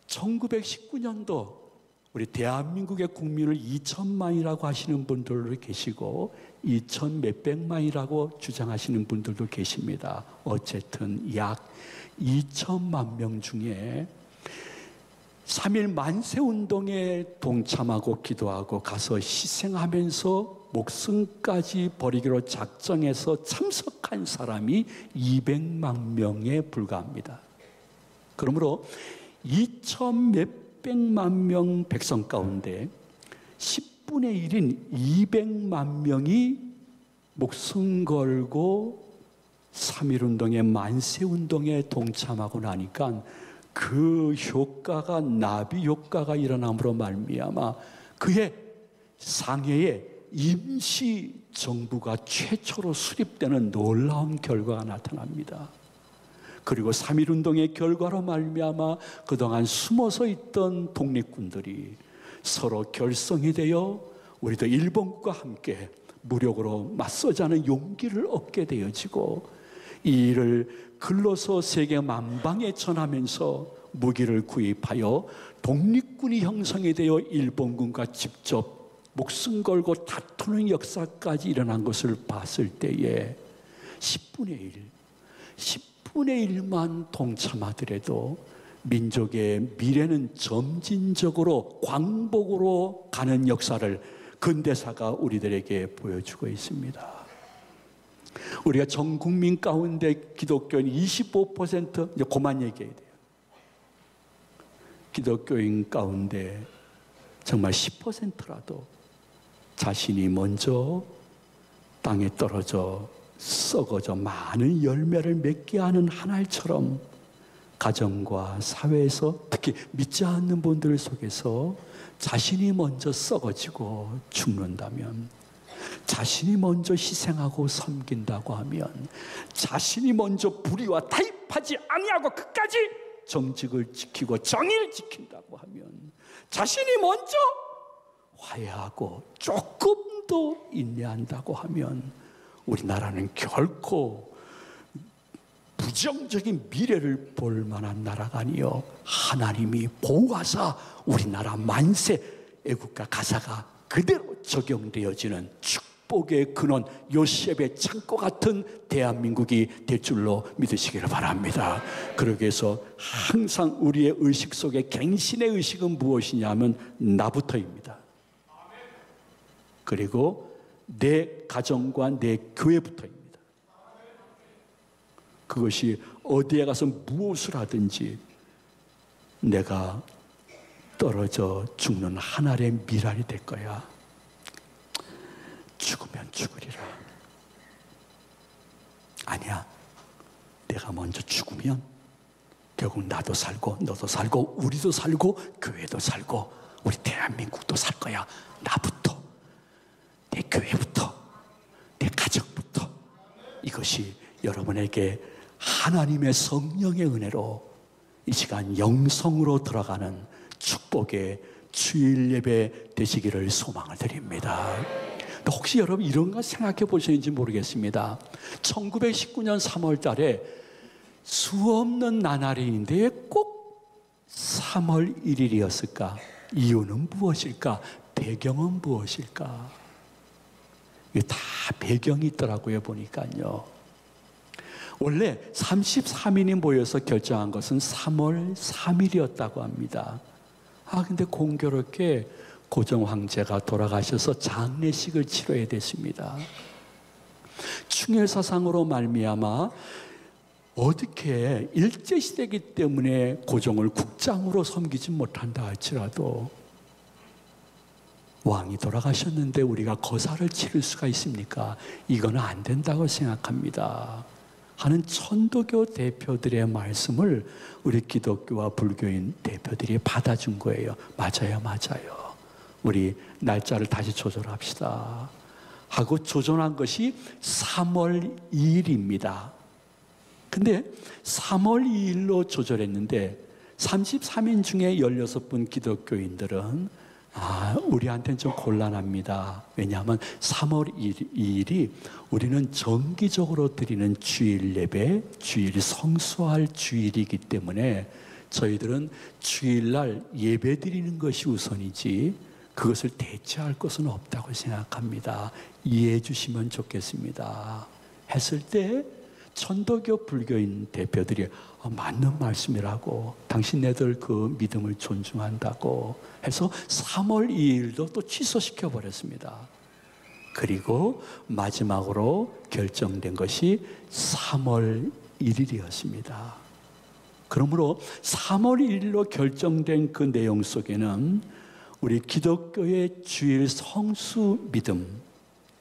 1919년도 우리 대한민국의 국민을 2천만이라고 하시는 분들도 계시고 2천 몇백만이라고 주장하시는 분들도 계십니다. 어쨌든 약 2천만 명 중에 3.1 만세운동에 동참하고 기도하고 가서 희생하면서 목숨까지 버리기로 작정해서 참석한 사람이 200만 명에 불과합니다. 그러므로 2천 몇백만 명 백성 가운데 10분의 1인 200만 명이 목숨 걸고 3.1운동의 만세운동에 동참하고 나니까 그 효과가 나비 효과가 일어남으로 말미암아 그의 상해에 임시 정부가 최초로 수립되는 놀라운 결과가 나타납니다. 그리고 3.1운동의 결과로 말미암아 그동안 숨어서 있던 독립군들이 서로 결성이 되어 우리도 일본과 함께 무력으로 맞서자는 용기를 얻게 되어지고 이 일을 글로서 세계 만방에 전하면서 무기를 구입하여 독립군이 형성이 되어 일본군과 직접 목숨 걸고 다투는 역사까지 일어난 것을 봤을 때에 10분의 1, 10분의 1만 동참하더라도 민족의 미래는 점진적으로 광복으로 가는 역사를 근대사가 우리들에게 보여주고 있습니다. 우리가 전 국민 가운데 기독교인 25%, 이제 그만 얘기해야 돼요. 기독교인 가운데 정말 10%라도 자신이 먼저 땅에 떨어져 썩어져 많은 열매를 맺게 하는 한 알처럼 가정과 사회에서 특히 믿지 않는 분들 속에서 자신이 먼저 썩어지고 죽는다면, 자신이 먼저 희생하고 섬긴다고 하면, 자신이 먼저 불의와 타협하지 아니하고 끝까지 정직을 지키고 정의를 지킨다고 하면, 자신이 먼저 화해하고 조금도 인내한다고 하면 우리나라는 결코 부정적인 미래를 볼 만한 나라가 아니요, 하나님이 보호하사 우리나라 만세 애국가 가사가 그대로 적용되어지는 축복의 근원, 요셉의 창고 같은 대한민국이 될 줄로 믿으시기를 바랍니다. 그러기 위해서 항상 우리의 의식 속에 갱신의 의식은 무엇이냐면 나부터입니다. 그리고 내 가정과 내 교회부터입니다. 그것이 어디에 가서 무엇을 하든지 내가 떨어져 죽는 하늘의 미랄이 될 거야. 죽으면 죽으리라. 아니야, 내가 먼저 죽으면 결국 나도 살고 너도 살고 우리도 살고 교회도 살고 우리 대한민국도 살 거야. 나부터, 내 교회부터, 내 가족부터. 이것이 여러분에게 하나님의 성령의 은혜로 이 시간 영성으로 들어가는 축복의 주일 예배 되시기를 소망을 드립니다. 혹시 여러분 이런 거 생각해 보셨는지 모르겠습니다. 1919년 3월 달에 수없는 나날인데 왜 꼭 3월 1일이었을까? 이유는 무엇일까? 배경은 무엇일까? 이게 다 배경이 있더라고요, 보니까요. 원래 33인이 모여서 결정한 것은 3월 3일이었다고 합니다. 근데 공교롭게 고종 황제가 돌아가셔서 장례식을 치러야 됐습니다. 충혈사상으로 말미암아 어떻게 일제시대이기 때문에 고종을 국장으로 섬기지 못한다 할지라도 왕이 돌아가셨는데 우리가 거사를 치를 수가 있습니까? 이거는 안 된다고 생각합니다 하는 천도교 대표들의 말씀을 우리 기독교와 불교인 대표들이 받아준 거예요. 맞아요, 맞아요. 우리 날짜를 다시 조절합시다 하고 조정한 것이 3월 2일입니다. 근데 3월 2일로 조절했는데 33인 중에 16분 기독교인들은 우리한테는 좀 곤란합니다. 왜냐하면 3월 2일이 우리는 정기적으로 드리는 주일 예배, 주일 성수할 주일이기 때문에 저희들은 주일날 예배 드리는 것이 우선이지 그것을 대체할 것은 없다고 생각합니다. 이해해 주시면 좋겠습니다. 했을 때 천도교 불교인 대표들이 맞는 말씀이라고, 당신네들 그 믿음을 존중한다고 해서 3월 2일도 또 취소시켜 버렸습니다. 그리고 마지막으로 결정된 것이 3월 1일이었습니다. 그러므로 3월 1일로 결정된 그 내용 속에는 우리 기독교의 주일 성수 믿음,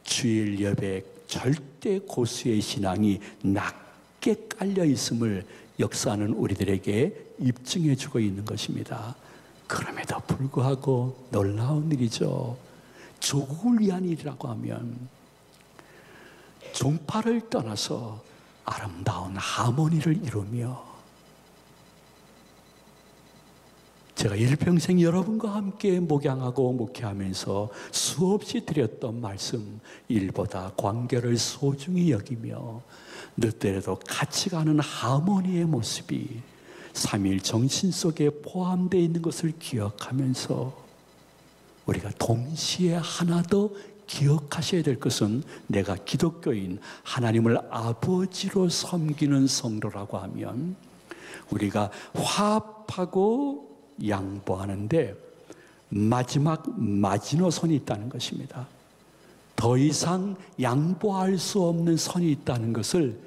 주일 예배 절대 고수의 신앙이 낮게 깔려 있음을 역사는 우리들에게 입증해 주고 있는 것입니다. 그럼에도 불구하고 놀라운 일이죠. 조국을 위한 일이라고 하면 종파를 떠나서 아름다운 하모니를 이루며, 제가 일평생 여러분과 함께 목양하고 목회하면서 수없이 드렸던 말씀, 일보다 관계를 소중히 여기며 늦더라도 같이 가는 하모니의 모습이 삼일 정신 속에 포함되어 있는 것을 기억하면서 우리가 동시에 하나 더 기억하셔야 될 것은, 내가 기독교인 하나님을 아버지로 섬기는 성도라고 하면 우리가 화합하고 양보하는데 마지막 마지노선이 있다는 것입니다. 더 이상 양보할 수 없는 선이 있다는 것을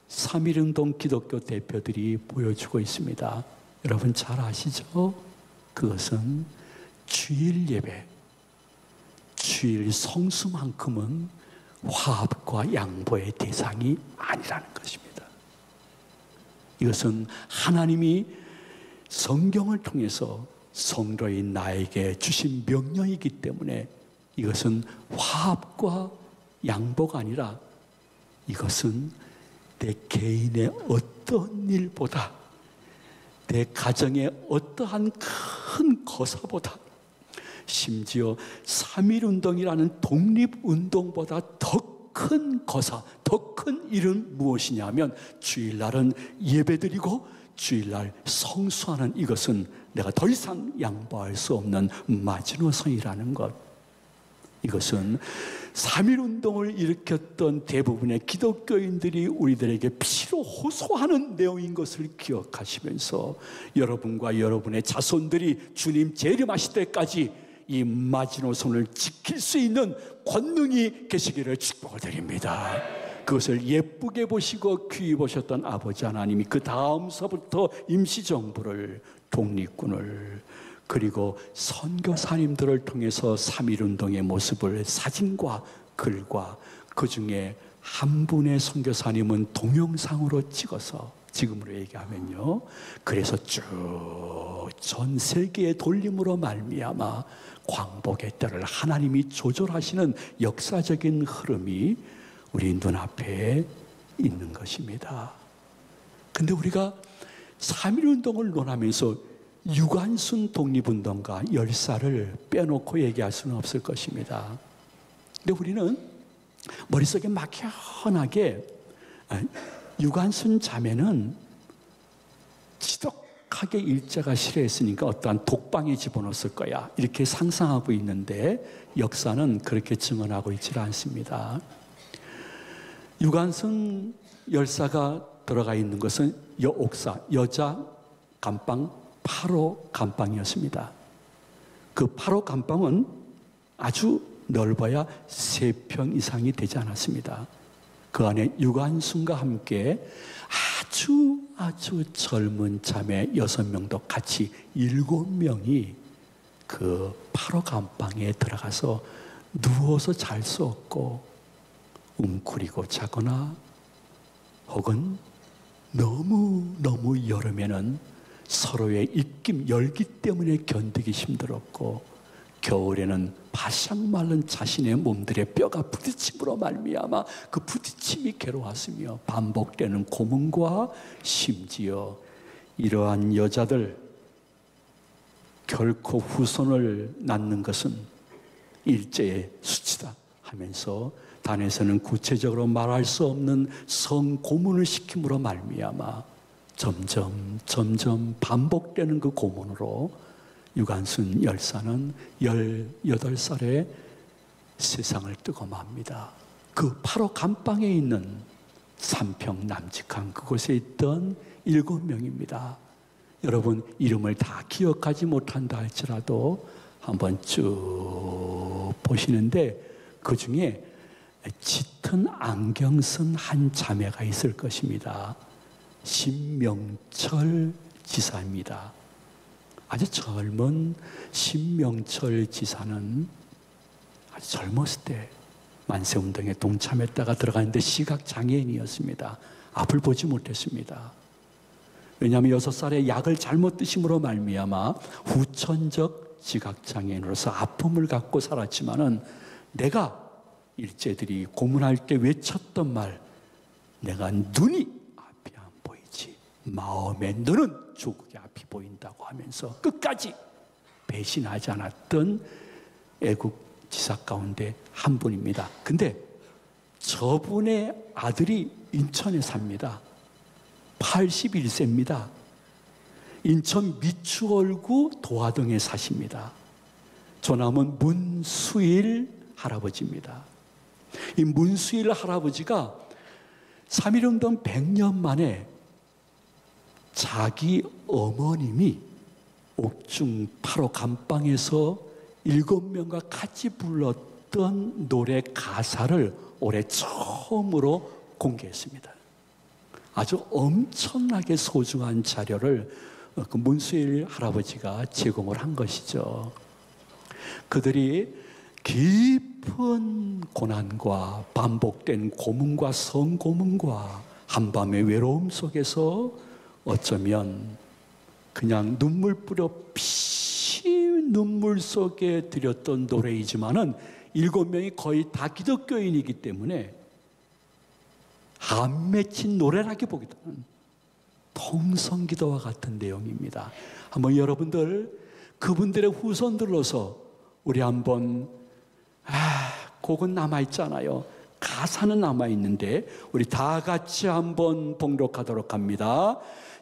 3.1운동 기독교 대표들이 보여주고 있습니다. 여러분 잘 아시죠? 그것은 주일 예배, 주일 성수만큼은 화합과 양보의 대상이 아니라는 것입니다. 이것은 하나님이 성경을 통해서 성도인 나에게 주신 명령이기 때문에 이것은 화합과 양보가 아니라 이것은 내 개인의 어떤 일보다, 내 가정의 어떠한 큰 거사보다, 심지어 3.1운동이라는 독립운동보다 더 큰 거사, 더 큰 일은 무엇이냐면 주일날은 예배드리고 주일날 성수하는, 이것은 내가 더 이상 양보할 수 없는 마지노선이라는 것. 이것은 3.1운동을 일으켰던 대부분의 기독교인들이 우리들에게 피로 호소하는 내용인 것을 기억하시면서 여러분과 여러분의 자손들이 주님 재림하실 때까지 이 마지노선을 지킬 수 있는 권능이 계시기를 축복을 드립니다. 그것을 예쁘게 보시고 귀히 보셨던 아버지 하나님이 그 다음서부터 임시정부를, 독립군을, 그리고 선교사님들을 통해서 3.1운동의 모습을 사진과 글과, 그 중에 한 분의 선교사님은 동영상으로 찍어서, 지금으로 얘기하면요, 그래서 쭉 전 세계에 돌림으로 말미암아 광복의 때를 하나님이 조절하시는 역사적인 흐름이 우리 눈앞에 있는 것입니다. 근데 우리가 3.1운동을 논하면서 유관순 독립운동가 열사를 빼놓고 얘기할 수는 없을 것입니다. 근데 우리는 머릿속에 막연하게 유관순 자매는 지독하게 일제가 싫어했으니까 어떠한 독방에 집어넣었을 거야, 이렇게 상상하고 있는데 역사는 그렇게 증언하고 있지 않습니다. 유관순 열사가 들어가 있는 것은 여옥사, 여자 감방 8호 감방이었습니다. 그 8호 감방은 아주 넓어야 3평 이상이 되지 않았습니다. 그 안에 유관순과 함께 아주 젊은 자매 6명도 같이 7명이 그 8호 감방에 들어가서 누워서 잘 수 없고 웅크리고 자거나, 혹은 너무 여름에는 서로의 입김, 열기 때문에 견디기 힘들었고, 겨울에는 바싹 마른 자신의 몸들의 뼈가 부딪힘으로 말미암아 그 부딪힘이 괴로웠으며, 반복되는 고문과 심지어 이러한 여자들 결코 후손을 낳는 것은 일제의 수치다 하면서 단에서는 구체적으로 말할 수 없는 성고문을 시킴으로 말미암아 점점 반복되는 그 고문으로 유관순 열사는 18살에 세상을 뜨고 맙니다. 그 바로 감방에 있는 삼평 남직한 그곳에 있던 7명입니다. 여러분, 이름을 다 기억하지 못한다 할지라도 한번 쭉 보시는데 그 중에 짙은 안경 쓴 한 자매가 있을 것입니다. 신명철 지사입니다. 아주 젊은 신명철 지사는 아주 젊었을 때 만세운동에 동참했다가 들어갔는데 시각장애인이었습니다. 앞을 보지 못했습니다. 왜냐하면 6살에 약을 잘못 드심으로 말미암아 후천적 시각장애인으로서 아픔을 갖고 살았지만은 내가 일제들이 고문할 때 외쳤던 말, 내가 눈이 앞이 안 보이지 마음의 눈은 조국의 앞이 보인다고 하면서 끝까지 배신하지 않았던 애국지사 가운데 한 분입니다. 근데 저분의 아들이 인천에 삽니다. 81세입니다. 인천 미추홀구 도화동에 사십니다. 조남은 문수일 할아버지입니다. 이 문수일 할아버지가 3.1운동 100년 만에 자기 어머님이 옥중 8호 감방에서 7명과 같이 불렀던 노래 가사를 올해 처음으로 공개했습니다. 아주 엄청나게 소중한 자료를 그 문수일 할아버지가 제공을 한 것이죠. 그들이 깊은 고난과 반복된 고문과 성고문과 한밤의 외로움 속에서 어쩌면 그냥 눈물 뿌려 눈물 속에 드렸던 노래이지만은 7명이 거의 다 기독교인이기 때문에 안 맺힌 노래라기보기보다는 통성기도와 같은 내용입니다. 한번 여러분들 그분들의 후손들로서 우리 한번 곡은 남아있잖아요. 가사는 남아있는데 우리 다 같이 한번 봉독하도록 합니다.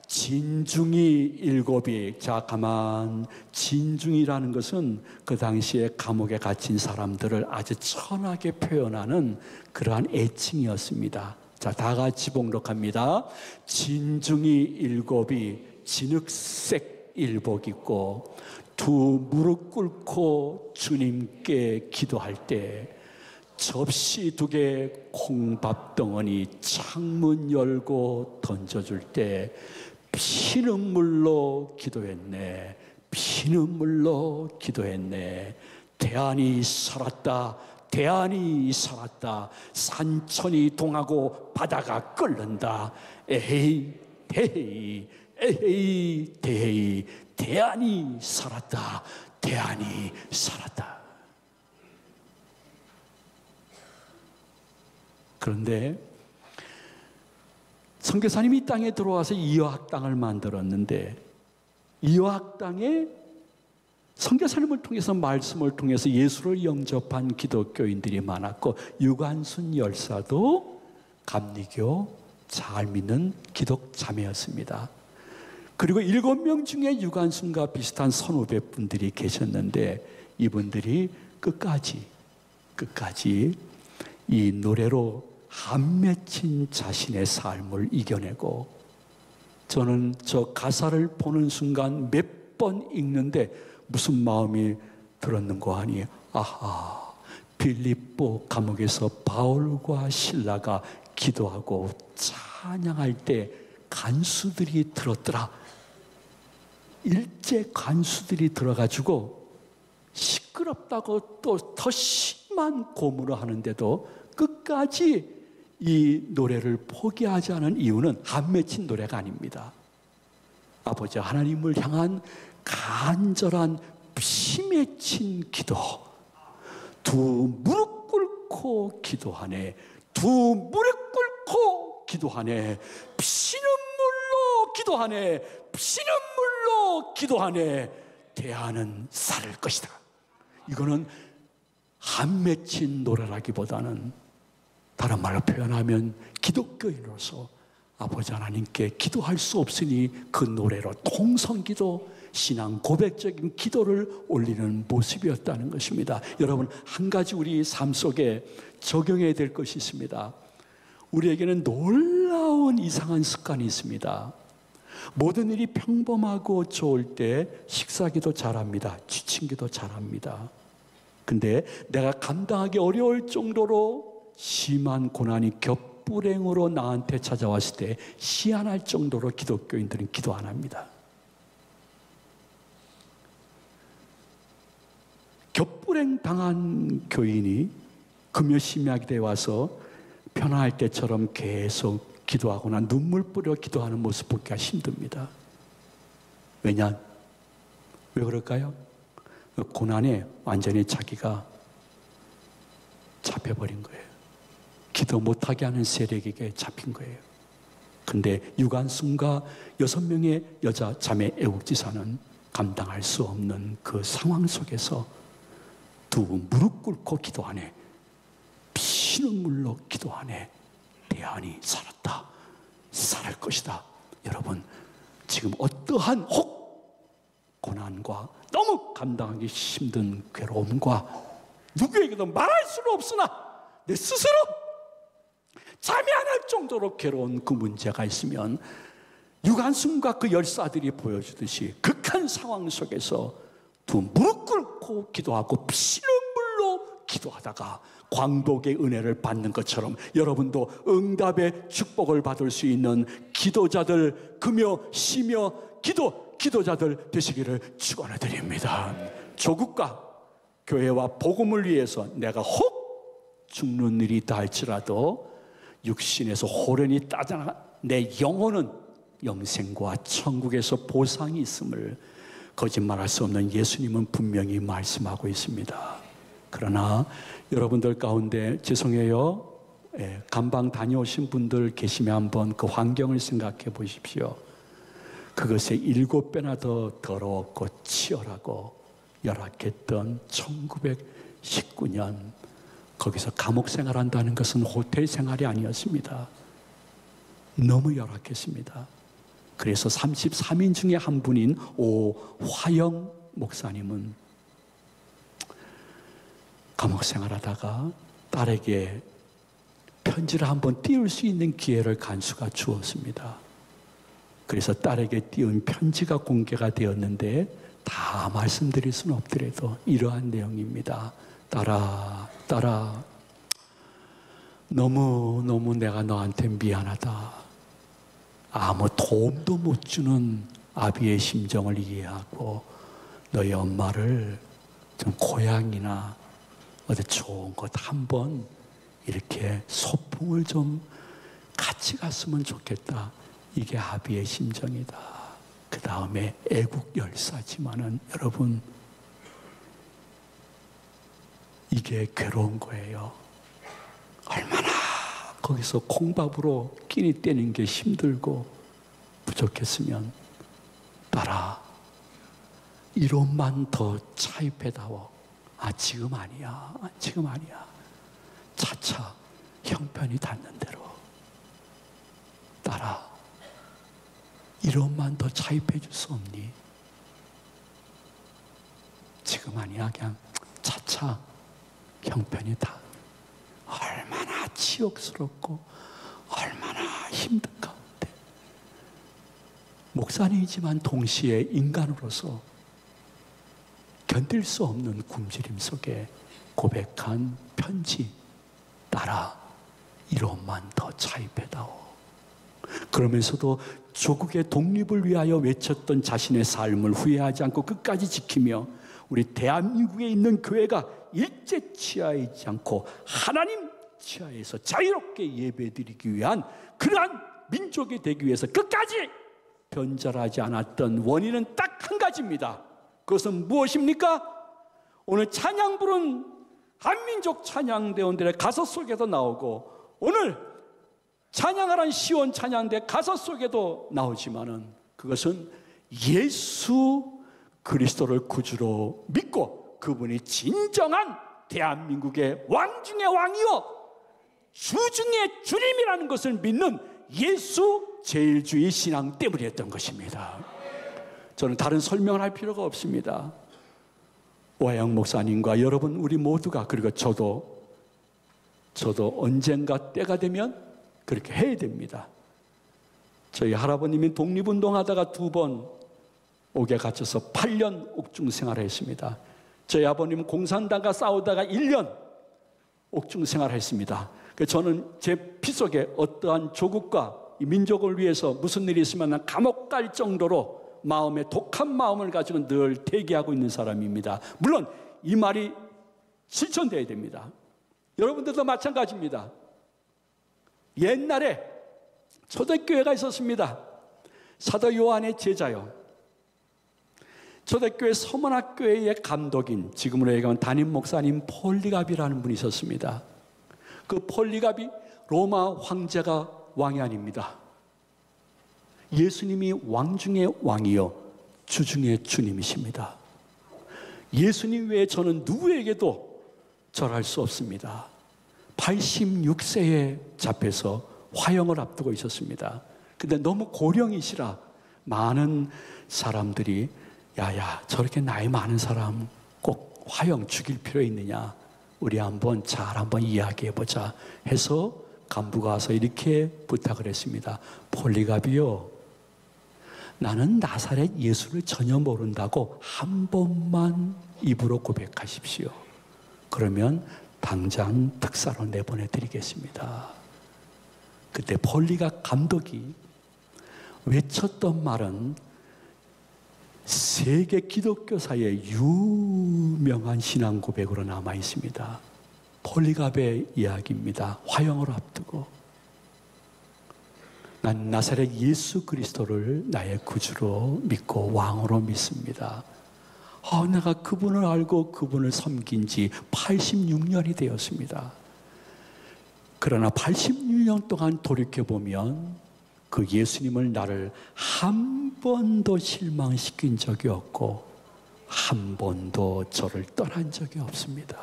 진중이 7이, 자 가만, 진중이라는 것은 그 당시에 감옥에 갇힌 사람들을 아주 천하게 표현하는 그러한 애칭이었습니다. 자, 다 같이 봉독합니다. 진중이 7이 진흙색 일복 입고 두 무릎 꿇고 주님께 기도할 때 접시 2개 콩밥덩어리 창문 열고 던져줄 때 피눈물로 기도했네. 피눈물로 기도했네. 대안이 살았다. 대안이 살았다. 산천이 동하고 바다가 끓는다. 에헤이 대헤이 에헤이 대헤이 대안이 살았다. 대안이 살았다. 그런데 선교사님이 이 땅에 들어와서 이화학당을 만들었는데 이화학당에 선교사님을 통해서 말씀을 통해서 예수를 영접한 기독교인들이 많았고 유관순 열사도 감리교 잘 믿는 기독 자매였습니다. 그리고 7명 중에 유관순과 비슷한 선후배분들이 계셨는데 이분들이 끝까지 이 노래로 안 맺힌 자신의 삶을 이겨내고 저는 저 가사를 보는 순간 몇 번 읽는데 무슨 마음이 들었는고 하니 아하, 빌립보 감옥에서 바울과 실라가 기도하고 찬양할 때 간수들이 들었더라. 일제 간수들이 들어가지고 시끄럽다고 또 더 심한 고문을 하는데도 끝까지 이 노래를 포기하지 않은 이유는 안 맺힌 노래가 아닙니다. 아버지 하나님을 향한 간절한 피 맺힌 기도. 두 무릎 꿇고 기도하네. 두 무릎 꿇고 기도하네. 피눈물로 기도하네. 피눈물로 기도하네. 대안은 살을 것이다. 이거는 안 맺힌 노래라기보다는 다른 말로 표현하면 기독교인으로서 아버지 하나님께 기도할 수 없으니 그 노래로 통성기도, 신앙 고백적인 기도를 올리는 모습이었다는 것입니다. 여러분, 한 가지 우리 삶 속에 적용해야 될 것이 있습니다. 우리에게는 놀라운 이상한 습관이 있습니다. 모든 일이 평범하고 좋을 때 식사기도 잘합니다. 지친기도 잘합니다. 근데 내가 감당하기 어려울 정도로 심한 고난이 겹불행으로 나한테 찾아왔을 때 시한할 정도로 기독교인들은 기도 안 합니다. 겹불행 당한 교인이 금요 심야기도에 와서 편안할 때처럼 계속 기도하거나 눈물 뿌려 기도하는 모습 보기가 힘듭니다. 왜냐? 왜 그럴까요? 고난에 완전히 자기가 잡혀버린 거예요. 기도 못하게 하는 세력에게 잡힌 거예요. 근데 유관순과 6명의 여자 자매 애국지사는 감당할 수 없는 그 상황 속에서 두 무릎 꿇고 기도하네. 피눈물로 기도하네. 대안이 살았다. 살을 것이다. 여러분, 지금 어떠한 혹 고난과 너무 감당하기 힘든 괴로움과 누구에게도 말할 수는 없으나 내 스스로 잠이 안 올 정도로 괴로운 그 문제가 있으면 유관순과 그 열사들이 보여주듯이 극한 상황 속에서 두 무릎 꿇고 기도하고 피눈물로 기도하다가 광복의 은혜를 받는 것처럼 여러분도 응답의 축복을 받을 수 있는 기도자들, 금요 시며 기도자들 되시기를 축원해 드립니다. 조국과 교회와 복음을 위해서 내가 혹 죽는 일이 있다 할지라도 육신에서 호련이 따져나 내 영혼은 영생과 천국에서 보상이 있음을 거짓말할 수 없는 예수님은 분명히 말씀하고 있습니다. 그러나 여러분들 가운데 죄송해요, 감방 다녀오신 분들 계시면 한번 그 환경을 생각해 보십시오. 그것에 7배나 더 더러웠고 치열하고 열악했던 1919년 거기서 감옥 생활한다는 것은 호텔 생활이 아니었습니다. 너무 열악했습니다. 그래서 33인 중에 한 분인 오화영 목사님은 감옥 생활하다가 딸에게 편지를 한번 띄울 수 있는 기회를 간수가 주었습니다. 그래서 딸에게 띄운 편지가 공개가 되었는데 다 말씀드릴 수는 없더라도 이러한 내용입니다. 딸아, 너무 내가 너한테 미안하다. 아무 도움도 못 주는 아비의 심정을 이해하고 너희 엄마를 좀 고향이나 어디 좋은 곳 한번 이렇게 소풍을 좀 같이 갔으면 좋겠다. 이게 아비의 심정이다. 그 다음에 애국 열사지만은 여러분, 이게 괴로운 거예요. 얼마나 거기서 콩밥으로 끼니 떼는 게 힘들고 부족했으면 딸아, 1원만 더 차입해다오. 지금 아니야. 차차 형편이 닿는 대로. 딸아, 1원만 더 차입해 줄 수 없니? 지금 아니야. 그냥 차차 형편이 다. 얼마나 치욕스럽고 얼마나 힘든 가운데 목사님이지만 동시에 인간으로서 견딜 수 없는 굶주림 속에 고백한 편지. 딸아, 1원만 더 차입해다오. 그러면서도 조국의 독립을 위하여 외쳤던 자신의 삶을 후회하지 않고 끝까지 지키며 우리 대한민국에 있는 교회가 일제 치하이지 않고 하나님 치하에서 자유롭게 예배드리기 위한 그러한 민족이 되기 위해서 끝까지 변절하지 않았던 원인은 딱 한 가지입니다. 그것은 무엇입니까? 오늘 찬양 부른 한민족 찬양대원들의 가사 속에도 나오고 오늘 찬양하라는 시온 찬양대 가사 속에도 나오지만은 그것은 예수 그리스도를 구주로 믿고 그분이 진정한 대한민국의 왕 중의 왕이요 주 중의 주님이라는 것을 믿는 예수 제일주의 신앙 때문이었던 것입니다. 저는 다른 설명을 할 필요가 없습니다. 오하영 목사님과 여러분 우리 모두가, 그리고 저도 언젠가 때가 되면 그렇게 해야 됩니다. 저희 할아버님이 독립운동하다가 2번 옥에 갇혀서 8년 옥중 생활을 했습니다. 저희 아버님은 공산당과 싸우다가 1년 옥중 생활을 했습니다. 저는 제 피 속에 어떠한 조국과 민족을 위해서 무슨 일이 있으면 감옥 갈 정도로 마음에 독한 마음을 가지고 늘 대기하고 있는 사람입니다. 물론 이 말이 실천되어야 됩니다. 여러분들도 마찬가지입니다. 옛날에 초대교회가 있었습니다. 사도 요한의 제자요, 초대교회 서문학교회의 감독인, 지금으로 얘기하면 담임 목사님 폴리갑이라는 분이 있었습니다. 그 폴리갑이 로마 황제가 왕이 아닙니다. 예수님이 왕 중의 왕이요 주 중의 주님이십니다. 예수님 외에 저는 누구에게도 절할 수 없습니다. 86세에 잡혀서 화형을 앞두고 있었습니다. 근데 너무 고령이시라 많은 사람들이 야야, 저렇게 나이 많은 사람 꼭 화형 죽일 필요 있느냐, 우리 한번 이야기해보자 해서 간부가 와서 이렇게 부탁을 했습니다. 폴리갑이요, 나는 나사렛 예수를 전혀 모른다고 한 번만 입으로 고백하십시오. 그러면 당장 특사로 내보내드리겠습니다. 그때 폴리갑 감독이 외쳤던 말은 세계 기독교사의 유명한 신앙 고백으로 남아 있습니다. 폴리갑의 이야기입니다. 화형을 앞두고 난 나사렛 예수 그리스도를 나의 구주로 믿고 왕으로 믿습니다. 내가 그분을 알고 그분을 섬긴 지 86년이 되었습니다. 그러나 86년 동안 돌이켜보면 그 예수님을 나를 한 번도 실망시킨 적이 없고 한 번도 저를 떠난 적이 없습니다.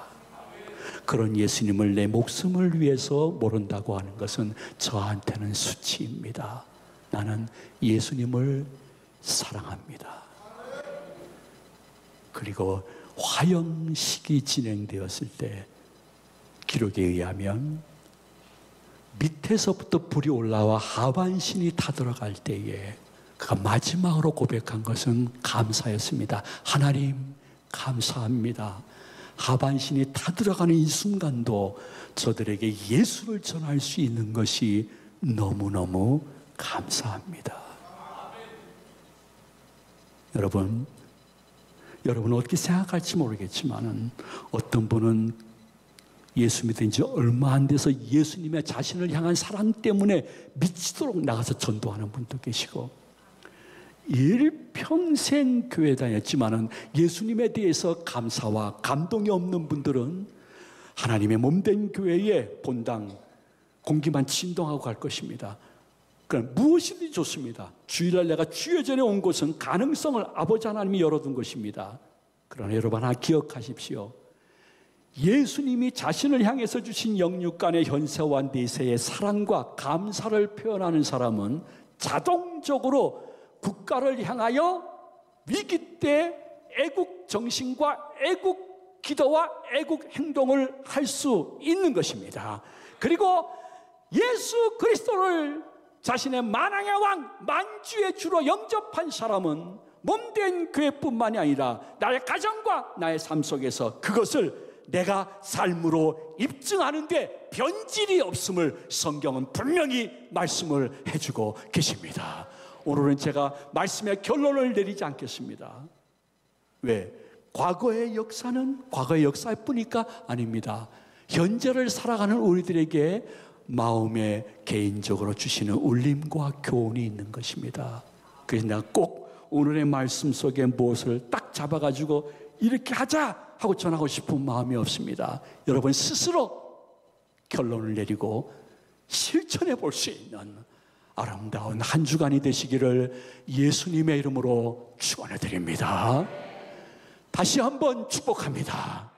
그런 예수님을 내 목숨을 위해서 모른다고 하는 것은 저한테는 수치입니다. 나는 예수님을 사랑합니다. 그리고 화형식이 진행되었을 때 기록에 의하면 밑에서부터 불이 올라와 하반신이 타들어갈 때에 그가 마지막으로 고백한 것은 감사였습니다. 하나님 감사합니다. 하반신이 타들어가는 이 순간도 저들에게 예수를 전할 수 있는 것이 너무너무 감사합니다. 여러분 어떻게 생각할지 모르겠지만 어떤 분은 예수 믿은 지 얼마 안 돼서 예수님의 자신을 향한 사랑 때문에 미치도록 나가서 전도하는 분도 계시고, 일평생 교회 다녔지만은 예수님에 대해서 감사와 감동이 없는 분들은 하나님의 몸된 교회에 본당 공기만 진동하고 갈 것입니다. 그럼 무엇이든지 좋습니다. 주일날 내가 주여 전에 온 곳은 가능성을 아버지 하나님이 열어둔 것입니다. 그러나 여러분 하나 기억하십시오. 예수님이 자신을 향해서 주신 영육간의 현세와 내세의 사랑과 감사를 표현하는 사람은 자동적으로 국가를 향하여 위기 때 애국 정신과 애국 기도와 애국 행동을 할 수 있는 것입니다. 그리고 예수 그리스도를 자신의 만왕의 왕, 만주의 주로 영접한 사람은 몸된 교회뿐만이 아니라 나의 가정과 나의 삶 속에서 그것을 내가 삶으로 입증하는데 변질이 없음을 성경은 분명히 말씀을 해주고 계십니다. 오늘은 제가 말씀의 결론을 내리지 않겠습니다. 왜? 과거의 역사는 과거의 역사일 뿐이니까 아닙니다. 현재를 살아가는 우리들에게 마음에 개인적으로 주시는 울림과 교훈이 있는 것입니다. 그래서 내가 꼭 오늘의 말씀 속에 무엇을 딱 잡아가지고 이렇게 하자 하고 전하고 싶은 마음이 없습니다. 여러분 스스로 결론을 내리고 실천해 볼 수 있는 아름다운 한 주간이 되시기를 예수님의 이름으로 축원해 드립니다. 다시 한번 축복합니다.